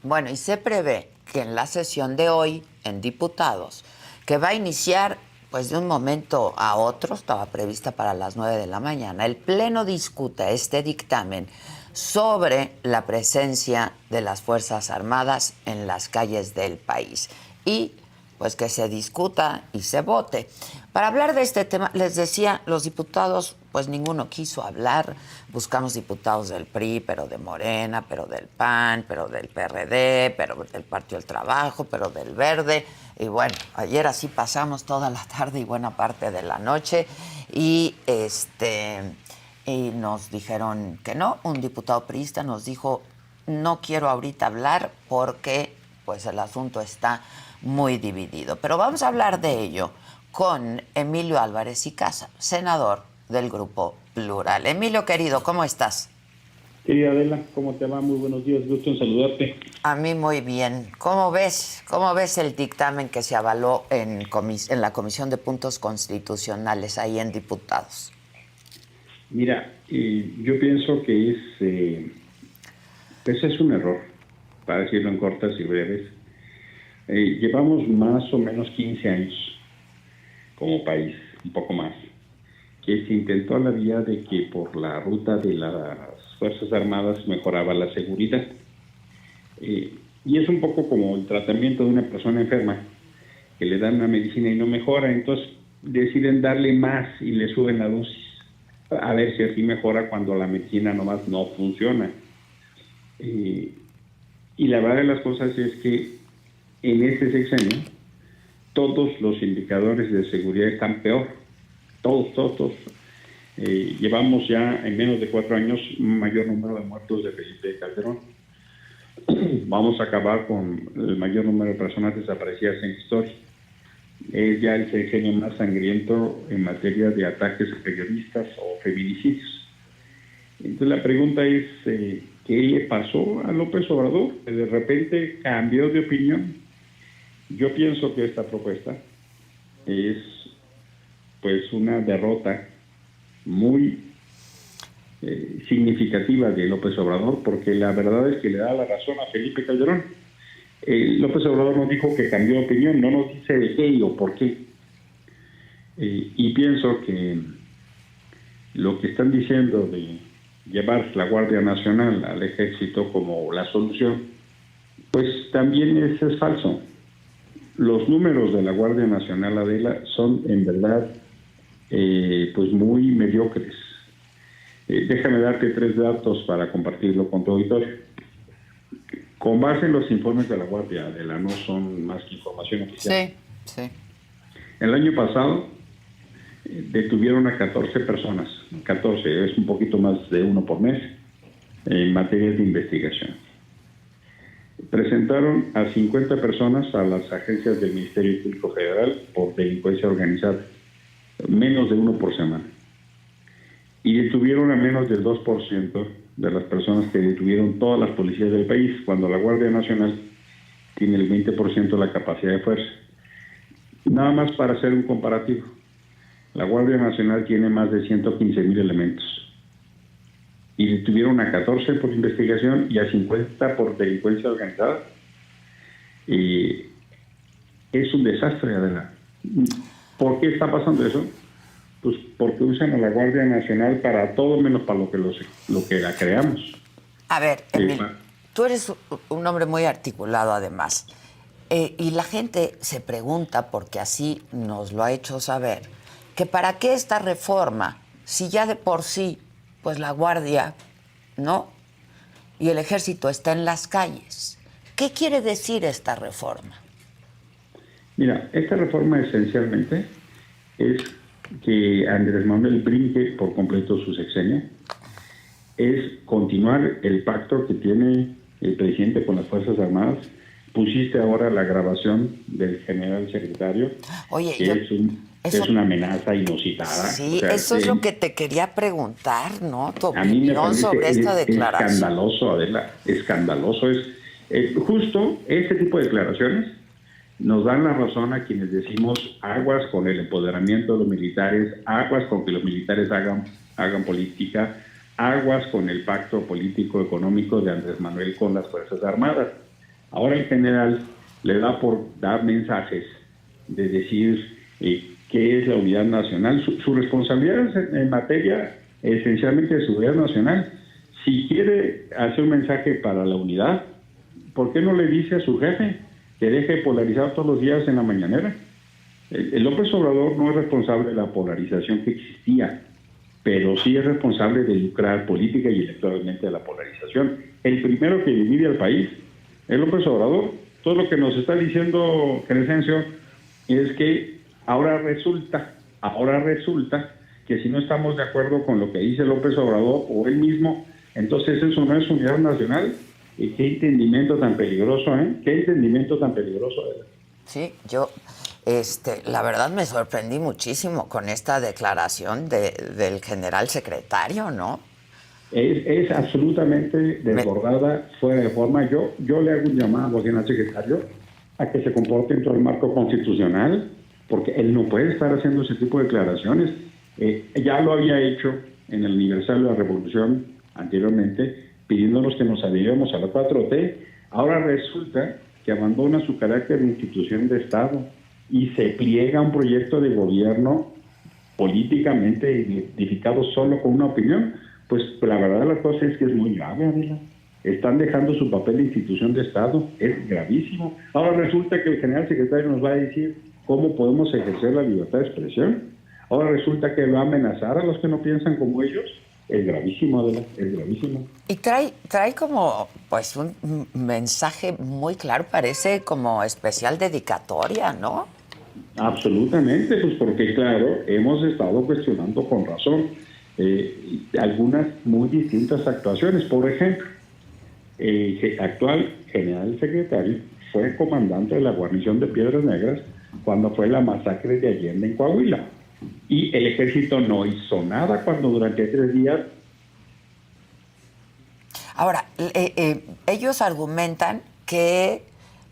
Bueno, y se prevé que en la sesión de hoy, en diputados, que va a iniciar pues de un momento a otro, estaba prevista para las 9 de la mañana, el Pleno discuta este dictamen sobre la presencia de las Fuerzas Armadas en las calles del país. Y pues que se discuta y se vote. Para hablar de este tema, les decía, los diputados, pues ninguno quiso hablar. Buscamos diputados del PRI, pero de Morena, pero del PAN, pero del PRD, pero del Partido del Trabajo, pero del Verde. Y bueno, ayer así pasamos toda la tarde y buena parte de la noche. Y y nos dijeron que no. Un diputado priista nos dijo, no quiero ahorita hablar porque pues el asunto está muy dividido. Pero vamos a hablar de ello con Emilio Álvarez y Casa, senador del Grupo Plural. Emilio, querido, ¿cómo estás? Querida Adela, ¿cómo te va? Muy buenos días, gusto en saludarte. A mí muy bien. ¿Cómo ves? ¿Cómo ves el dictamen que se avaló en la Comisión de Puntos Constitucionales ahí en Diputados? Mira, yo pienso que pues es un error, para decirlo en cortas y breves. Llevamos más o menos 15 años como país, un poco más, que se intentó la vía de que por la ruta de las Fuerzas Armadas mejoraba la seguridad. Y es un poco como el tratamiento de una persona enferma, que le dan una medicina y no mejora, entonces deciden darle más y le suben la dosis, a ver si así mejora cuando la medicina nomás no funciona. Y la verdad de las cosas es que en este sexenio todos los indicadores de seguridad están peor, todos. Llevamos ya en menos de 4 años un mayor número de muertos de Felipe Calderón. Vamos a acabar con el mayor número de personas desaparecidas en la historia. Es ya el sexenio más sangriento en materia de ataques a periodistas o feminicidios. Entonces la pregunta es, ¿qué le pasó a López Obrador? Que de repente cambió de opinión. Yo pienso que esta propuesta es pues una derrota muy significativa de López Obrador, porque la verdad es que le da la razón a Felipe Calderón. López Obrador nos dijo que cambió de opinión, no nos dice de qué o por qué. Y pienso que lo que están diciendo de llevar la Guardia Nacional al Ejército como la solución, pues también es falso. Los números de la Guardia Nacional, Adela, son en verdad pues muy mediocres. Déjame darte 3 datos para compartirlo con tu auditorio. Con base en los informes de la Guardia, Adela, no son más que información oficial. Sí. El año pasado detuvieron a 14 personas, 14, es un poquito más de uno por mes, en materia de investigación. Presentaron a 50 personas a las agencias del Ministerio Público Federal por delincuencia organizada, menos de uno por semana. Y detuvieron a menos del 2% de las personas que detuvieron todas las policías del país, cuando la Guardia Nacional tiene el 20% de la capacidad de fuerza. Nada más para hacer un comparativo, la Guardia Nacional tiene más de 115,000 elementos y detuvieron a 14 por investigación y a 50 por delincuencia organizada. Y es un desastre, Adela. ¿Por qué está pasando eso? Pues porque usan a la Guardia Nacional para todo menos para lo que la creamos. A ver, Emilio, tú eres un hombre muy articulado además. Y la gente se pregunta, porque así nos lo ha hecho saber, que para qué esta reforma, si ya de por sí, pues la Guardia, ¿no? Y el Ejército está en las calles. ¿Qué quiere decir esta reforma? Mira, esta reforma esencialmente es que Andrés Manuel brinque por completo su sexenio, es continuar el pacto que tiene el presidente con las Fuerzas Armadas. Pusiste ahora la grabación del general secretario, Oye, que es una amenaza inusitada. Sí, o sea, eso es lo que te quería preguntar, ¿no? Tu opinión sobre esta declaración. Escandaloso, Adela, escandaloso. Justo este tipo de declaraciones nos dan la razón a quienes decimos aguas con el empoderamiento de los militares, aguas con que los militares hagan política, aguas con el pacto político económico de Andrés Manuel con las Fuerzas Armadas. Ahora el general le da por dar mensajes de decir qué es la unidad nacional. Su responsabilidad es en materia esencialmente de seguridad nacional. Si quiere hacer un mensaje para la unidad, ¿por qué no le dice a su jefe que deje de polarizar todos los días en la mañanera? El López Obrador no es responsable de la polarización que existía, pero sí es responsable de lucrar política y electoralmente de la polarización. El primero que divide al país es López Obrador. Todo lo que nos está diciendo Crescencio es que ahora resulta que si no estamos de acuerdo con lo que dice López Obrador o él mismo, entonces eso no es unidad nacional. Y qué entendimiento tan peligroso, ¿eh? Qué entendimiento tan peligroso. Sí, yo, la verdad me sorprendí muchísimo con esta declaración del general secretario, ¿no? Es absolutamente desbordada, fuera de forma. Yo le hago un llamado al general secretario a que se comporte dentro del marco constitucional, porque él no puede estar haciendo ese tipo de declaraciones. Ya lo había hecho en el aniversario de la Revolución anteriormente, pidiéndonos que nos adhiriéramos a la 4T. Ahora resulta que abandona su carácter de institución de Estado y se pliega a un proyecto de gobierno políticamente identificado solo con una opinión. Pues la verdad de las cosas es que es muy grave, Adela. Están dejando su papel de institución de Estado, es gravísimo. Ahora resulta que el general secretario nos va a decir cómo podemos ejercer la libertad de expresión. Ahora resulta que va a amenazar a los que no piensan como ellos. Es gravísimo, Adela, es gravísimo. Y trae como, pues, un mensaje muy claro, parece como especial dedicatoria, ¿no? Absolutamente, pues porque claro, hemos estado cuestionando con razón algunas muy distintas actuaciones. Por ejemplo, el actual general secretario fue comandante de la guarnición de Piedras Negras cuando fue la masacre de Allende en Coahuila. Y el ejército no hizo nada cuando durante 3 días... Ahora, ellos argumentan que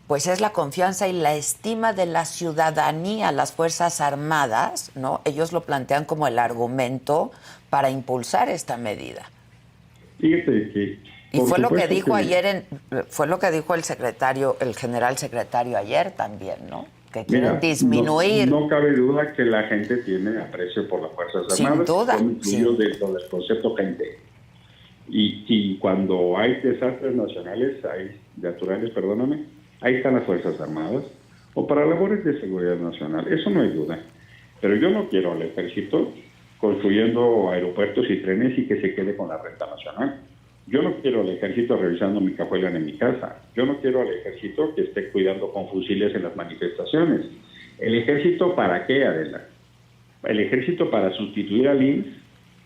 pues es la confianza y la estima de la ciudadanía, las Fuerzas Armadas, ¿no? Ellos lo plantean como el argumento para impulsar esta medida. Fíjate que... Y fue lo que dijo ayer, fue lo que dijo el general secretario ayer también, ¿no? Que quieren disminuir. No cabe duda que la gente tiene aprecio por las Fuerzas Armadas. Sin duda. Incluido dentro del concepto gente. Y cuando hay desastres naturales, ahí están las Fuerzas Armadas, o para labores de seguridad nacional, eso no hay duda. Pero yo no quiero al ejército construyendo aeropuertos y trenes y que se quede con la renta nacional. Yo no quiero al ejército revisando mi cajuela en mi casa. Yo no quiero al ejército que esté cuidando con fusiles en las manifestaciones. ¿El ejército para qué, Adela? ¿El ejército para sustituir al IMSS?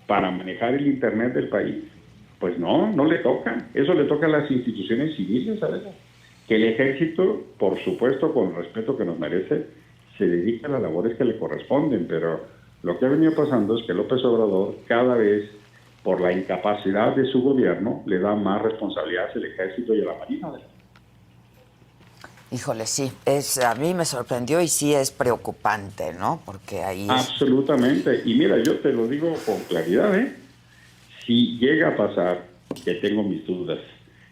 ¿Para manejar el internet del país? Pues no le toca. Eso le toca a las instituciones civiles, Adela. Que el ejército, por supuesto, con el respeto que nos merece, se dedica a las labores que le corresponden, pero lo que ha venido pasando es que López Obrador cada vez, por la incapacidad de su gobierno, le da más responsabilidades al ejército y a la marina. Híjole, sí, a mí me sorprendió y sí es preocupante, ¿no? Porque ahí Absolutamente. Y mira, yo te lo digo con claridad, ¿eh? Si llega a pasar, que tengo mis dudas,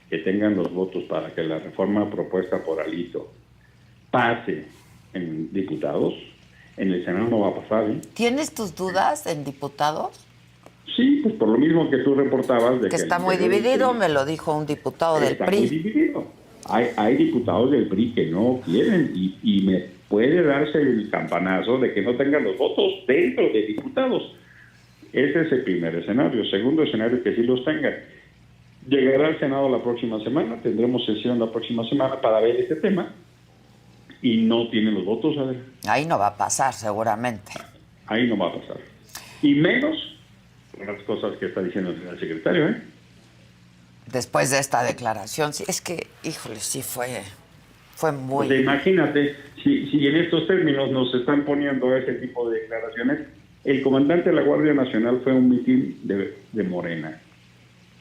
que tengan los votos para que la reforma propuesta por Alito pase en diputados, en el Senado no va a pasar, ¿eh? ¿Tienes tus dudas en diputados? Sí, pues por lo mismo que tú reportabas. Que está muy dividido, me lo dijo un diputado del PRI. Está muy dividido. Hay diputados del PRI que no quieren y me puede darse el campanazo de que no tengan los votos dentro de diputados. Ese es el primer escenario. Segundo escenario, que sí los tengan. Llegará al Senado la próxima semana, tendremos sesión la próxima semana para ver este tema y no tienen los votos. A ver. Ahí no va a pasar, seguramente. Ahí no va a pasar. Y menos las cosas que está diciendo el secretario, ¿eh? Después de esta declaración, sí, es que, híjole, sí fue muy... Pues imagínate, si en estos términos nos están poniendo ese tipo de declaraciones. El comandante de la Guardia Nacional fue a un mitin de Morena.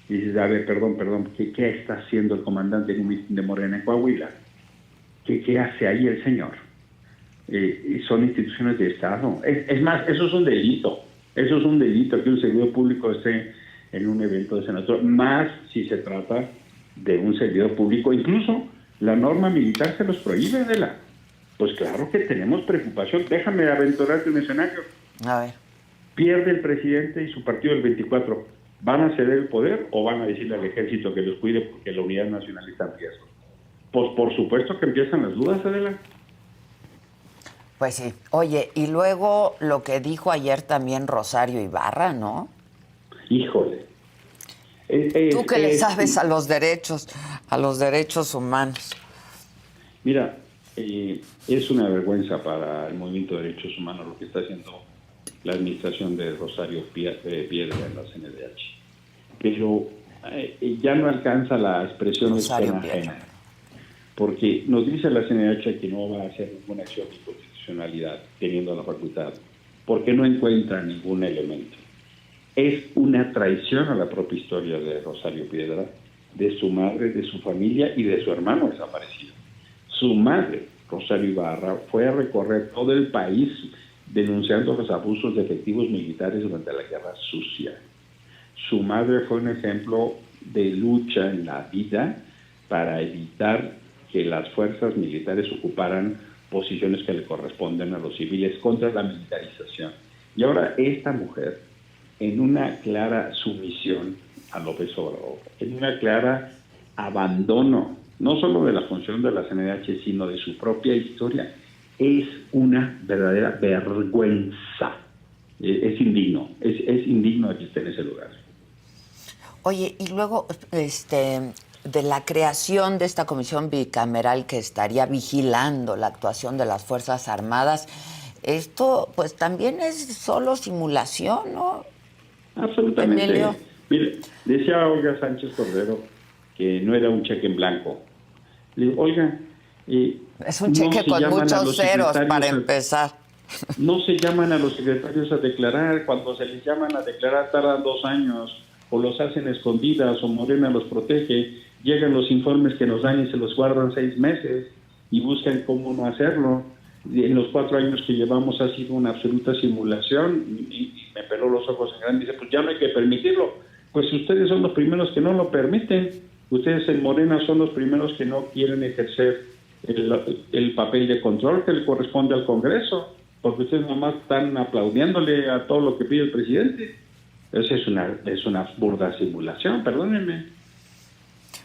Y dices, a ver, perdón, ¿qué está haciendo el comandante en un mitin de Morena en Coahuila? ¿Qué hace ahí el señor? Son instituciones de Estado. Es más, eso es un delito. Eso es un delito que un servidor público esté en un evento de senador, más si se trata de un servidor público, incluso La norma militar se los prohíbe, Adela. Pues claro que tenemos preocupación. Déjame aventurarte un escenario. A ver. Pierde el presidente y su partido el 24. ¿Van a ceder el poder o van a decirle al ejército que los cuide porque la unidad nacional está en riesgo? Pues por supuesto que empiezan las dudas, Adela. Pues sí. Oye, y luego lo que dijo ayer también Rosario Ibarra, ¿no? Híjole. Tú que le sabes a los derechos humanos. Mira, es una vergüenza para el movimiento de derechos humanos lo que está haciendo la administración de Rosario Piedra en la CNDH. Pero ya no alcanza la expresión ajena, porque nos dice la CNDH que no va a hacer ninguna acción de inconstitucionalidad teniendo la facultad, porque no encuentra ningún elemento. Es una traición a la propia historia de Rosario Piedra, de su madre, de su familia y de su hermano desaparecido. Su madre, Rosario Ibarra, fue a recorrer todo el país denunciando los abusos de efectivos militares durante la Guerra Sucia. Su madre fue un ejemplo de lucha en la vida para evitar que las fuerzas militares ocuparan posiciones que le corresponden a los civiles contra la militarización. Y ahora esta mujer, en una clara sumisión a López Obrador, en una clara abandono, no solo de la función de la CNDH, sino de su propia historia, es una verdadera vergüenza. Es indigno, es indigno de que esté en ese lugar. Oye, y luego, de la creación de esta comisión bicameral que estaría vigilando la actuación de las Fuerzas Armadas, esto pues también es solo simulación, ¿no? Absolutamente. Emilio. Mire, decía Olga Sánchez Cordero que no era un cheque en blanco. Le digo, Olga, es un cheque con muchos ceros para empezar. No se llaman a los secretarios a declarar. Cuando se les llaman a declarar tardan 2 años, o los hacen escondidas, o Morena los protege. Llegan los informes que nos dan y se los guardan 6 meses y buscan cómo no hacerlo. En los 4 años que llevamos ha sido una absoluta simulación, y me peló los ojos en grande y dice, pues ya no hay que permitirlo. Pues ustedes son los primeros que no lo permiten. Ustedes en Morena son los primeros que no quieren ejercer el papel de control que le corresponde al Congreso, porque ustedes nomás están aplaudiéndole a todo lo que pide el presidente. Esa es una burda simulación, perdónenme.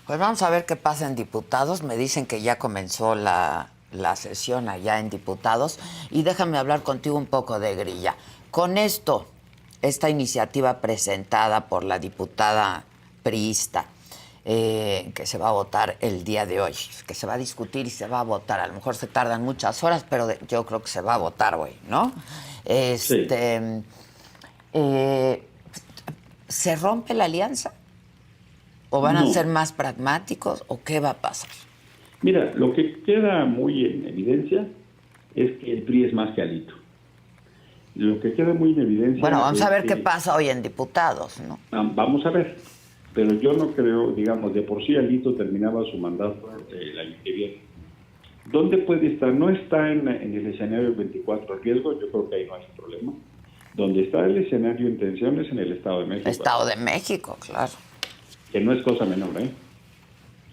Pues vamos a ver qué pasa en diputados. Me dicen que ya comenzó la sesión allá en diputados. Y déjame hablar contigo un poco de grilla. Con esta iniciativa presentada por la diputada priista, que se va a votar el día de hoy, que se va a discutir y se va a votar. A lo mejor se tardan muchas horas, pero yo creo que se va a votar hoy, ¿no? Sí. ¿Se rompe la alianza? ¿O van a ser más pragmáticos? ¿O qué va a pasar? Mira, lo que queda muy en evidencia es que el PRI es más que Alito. Lo que queda muy en evidencia... Bueno, vamos a ver qué pasa hoy en diputados, ¿no? Vamos a ver. Pero yo no creo, digamos, de por sí Alito terminaba su mandato el año que viene. ¿Dónde puede estar? No está en el escenario 24 riesgo, yo creo que ahí no hay problema. Donde está el escenario en tensión es en el Estado de México. Estado de México, claro. Que no es cosa menor, ¿eh?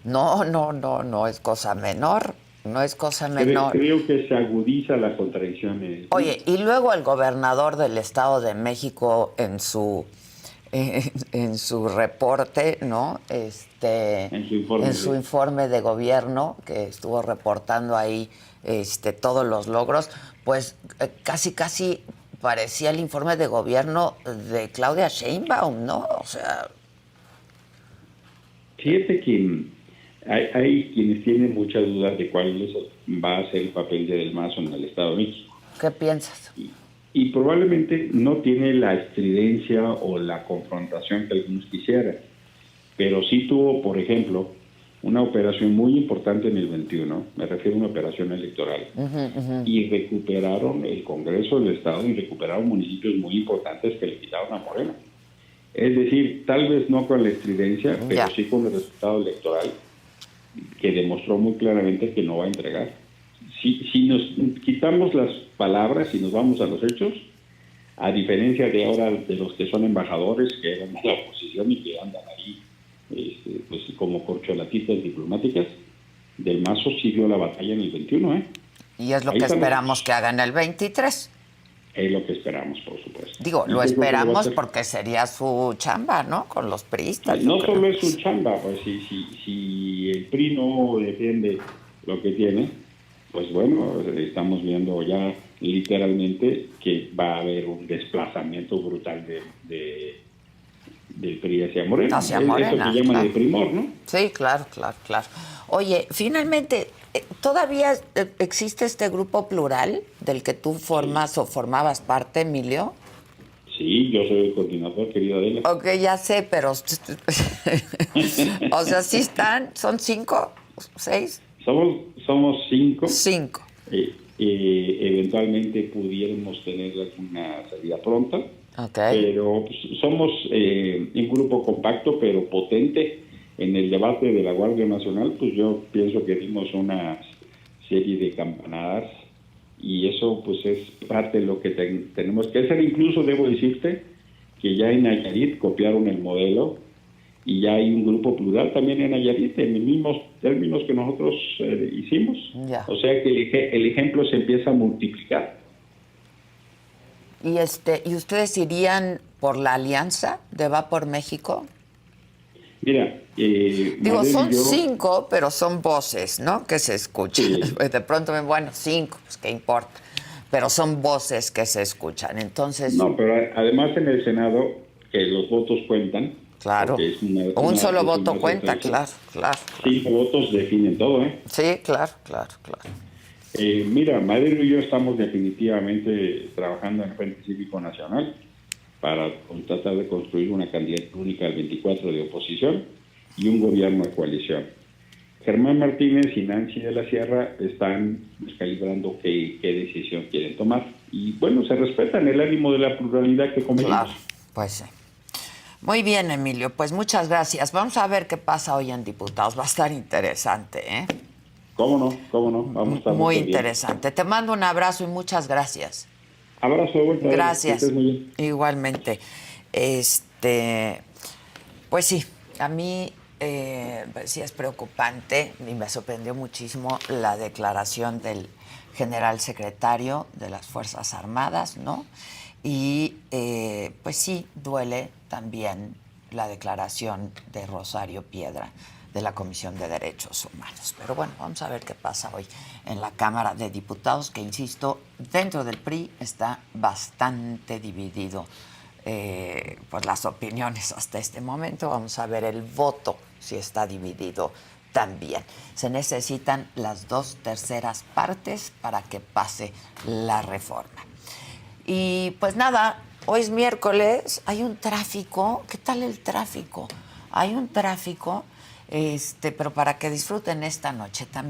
No es cosa menor. No es cosa menor. Creo que se agudiza la contradicción. Oye, y luego el gobernador del Estado de México en su reporte, ¿no? En su informe de gobierno, que estuvo reportando ahí todos los logros, pues casi parecía el informe de gobierno de Claudia Sheinbaum, ¿no? O sea... Fíjate que hay quienes tienen mucha duda de cuál va a ser el papel de Del Mazo en el Estado de México. ¿Qué piensas? Y probablemente no tiene la estridencia o la confrontación que algunos quisieran, pero sí tuvo, por ejemplo, una operación muy importante en el 21, me refiero a una operación electoral, y recuperaron el Congreso del Estado y recuperaron municipios muy importantes que le quitaron a Morena. Es decir, tal vez no con la estridencia, pero sí con el resultado electoral, que demostró muy claramente que no va a entregar. Si nos quitamos las palabras y nos vamos a los hechos, a diferencia de ahora de los que son embajadores, que eran de la oposición y que andan ahí pues como corcholatitas diplomáticas, del Mazo sí dio la batalla en el 21, ¿eh? Y es lo Ahí que estamos. esperamos que hagan el 23. Es lo que esperamos, por supuesto. Digo, Y lo yo creo que lo va a esperamos hacer. porque sería su chamba, ¿no? Con los priistas, yo No creo. solo es su chamba, pues si el PRI no defiende lo que tiene, pues bueno, estamos viendo ya literalmente que va a haber un desplazamiento brutal del PRI hacia Morena. Hacia Es Morena, eso que llaman claro. el primor, ¿no? Sí, claro, claro, claro. Oye, finalmente, ¿todavía existe este grupo plural del que tú formas o formabas parte, Emilio? Sí, yo soy el coordinador, querida Adela. Ok, ya sé, pero... o sea, ¿sí están? ¿Son 5? ¿6? Somos 5. 5. Eventualmente pudiéramos tener alguna salida pronta. Ok. Pero pues, somos un grupo compacto pero potente. En el debate de la Guardia Nacional, pues yo pienso que dimos una serie de campanadas y eso pues es parte de lo que tenemos que hacer. Incluso debo decirte que ya en Nayarit copiaron el modelo y ya hay un grupo plural también en Nayarit en los mismos términos que nosotros hicimos. Ya. O sea que el ejemplo se empieza a multiplicar. ¿Y ustedes irían por la alianza de Va por México? Mira, Digo, Madero y son yo, 5, pero son voces, ¿no? Que se escuchan. Sí. De pronto, bueno, 5, pues qué importa. Pero son voces que se escuchan. Entonces, no, pero además en el Senado que los votos cuentan. claro, Porque es un solo es voto una cuenta, sorpresa. claro. 5 votos definen todo, ¿eh? Sí, claro. Mira, Madero y yo estamos definitivamente trabajando en el Frente Cívico Nacional para tratar de construir una candidatura única al 24 de oposición y un gobierno de coalición. Germán Martínez y Nancy de la Sierra están calibrando qué decisión quieren tomar. Y bueno, se respetan el ánimo de la pluralidad que convenimos. Claro, pues sí. Muy bien, Emilio, pues muchas gracias. Vamos a ver qué pasa hoy en Diputados. Va a estar interesante, ¿eh? ¿Cómo no? Vamos a estar Muy bien. interesante. Te mando un abrazo y muchas gracias. Abrazo de vuelta. Gracias. Que estés muy bien. Igualmente. Pues sí, a mí sí es preocupante y me sorprendió muchísimo la declaración del general secretario de las Fuerzas Armadas, ¿no? Y pues sí, duele también la declaración de Rosario Piedra de la Comisión de Derechos Humanos. Pero bueno, vamos a ver qué pasa hoy en la Cámara de Diputados, que insisto, dentro del PRI está bastante dividido pues las opiniones hasta este momento. Vamos a ver el voto, si está dividido también. Se necesitan las 2/3 partes para que pase la reforma. Y pues nada, hoy es miércoles, hay un tráfico. ¿Qué tal el tráfico? Hay un tráfico, pero para que disfruten esta noche también.